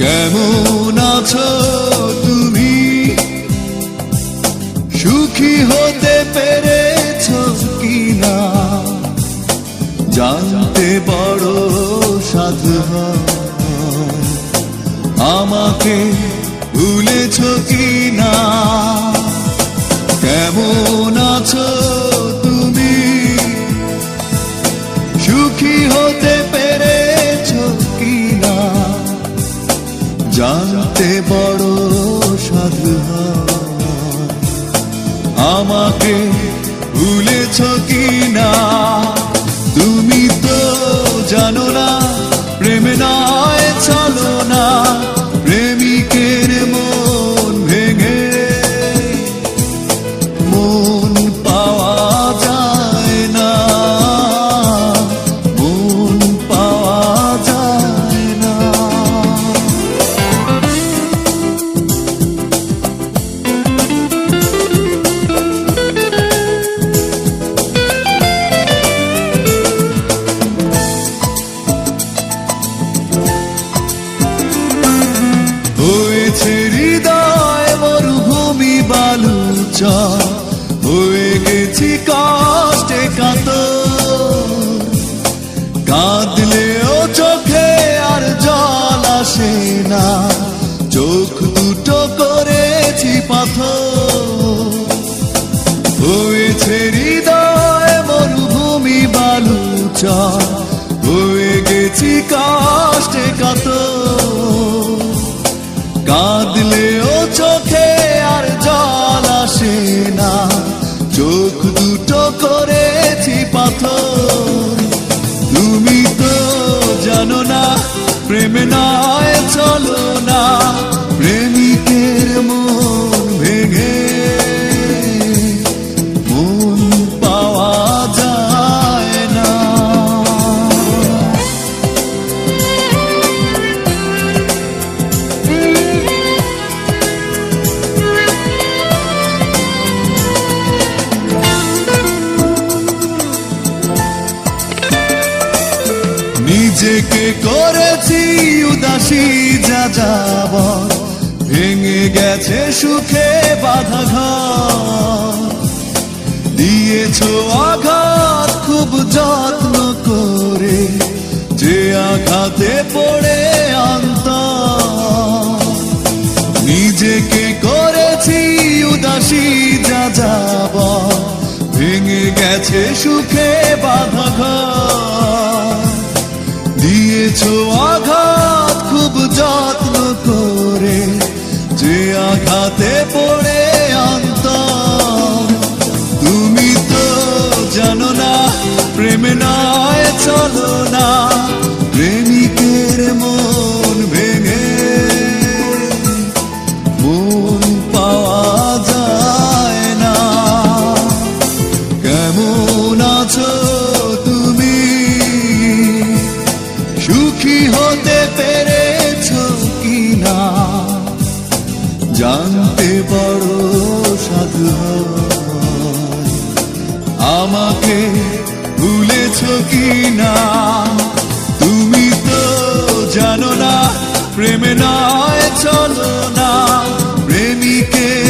কেমন আছো তুমি? সুখী হতে পেরেছো কিনা জানতে বড় সাধু হয়। আমাকে ভুলেছো কিনা? কেমন আছো তুমি? সুখী হতে পেরেছো কিনা জানতে বড় সাধু হয়। আমাকে ভুলেছো কিনা? তুমি তো জানো না প্রেমে নয় চলো না, প্রেমিকের মন ভেঙে মন পাওয়া যায় না, মন পাওয়া যায় না। হয়েছে হৃদয় মরুভূমি বালুচর, হয়ে গেছি কষ্টে কাতর। কাঁদলেও চোখে আর জল আসে না, চোখ দুটো করেছি পাথর। হয়েছে হৃদয় মরুভূমি বালুচর, হয়ে গেছি কষ্টে কাতর। কাঁদলেও চোখে আর জল আসে না, চোখ দুটো করেছি পাথর। তুমি তো জানো না প্রেমে নয় চলো না, প্রেমিকের মন ভেঙে মন পাওয়া যায় না। নিজেকে করেছি উদাসী যাযাবর, ভেঙে গেছে সুখে বাঁধা ঘর। দিয়েছো আঘাত খুব যত্ন করে, যে আঘাতে পড়ে অন্তর। নিজেকে করেছি উদাসী যাযাবর, ভেঙে গেছে সুখে বাঁধা ঘর। দিয়েছো আঘাত খুব যত্ন করে, যে আঘাতে পড়ে অন্তর। তুমি তো জানো না প্রেমে নয় চলো না, প্রেমিকের মন ভেঙে মন পাওয়া যায় না। কেমন আছো তুমি? সুখী হতে পেরেছো কিনা জানতে বড় সাধু হয়। আমাকে ভুলেছো কিনা? তুমি তো জানো না প্রেমে নয় চলো না, প্রেমিকের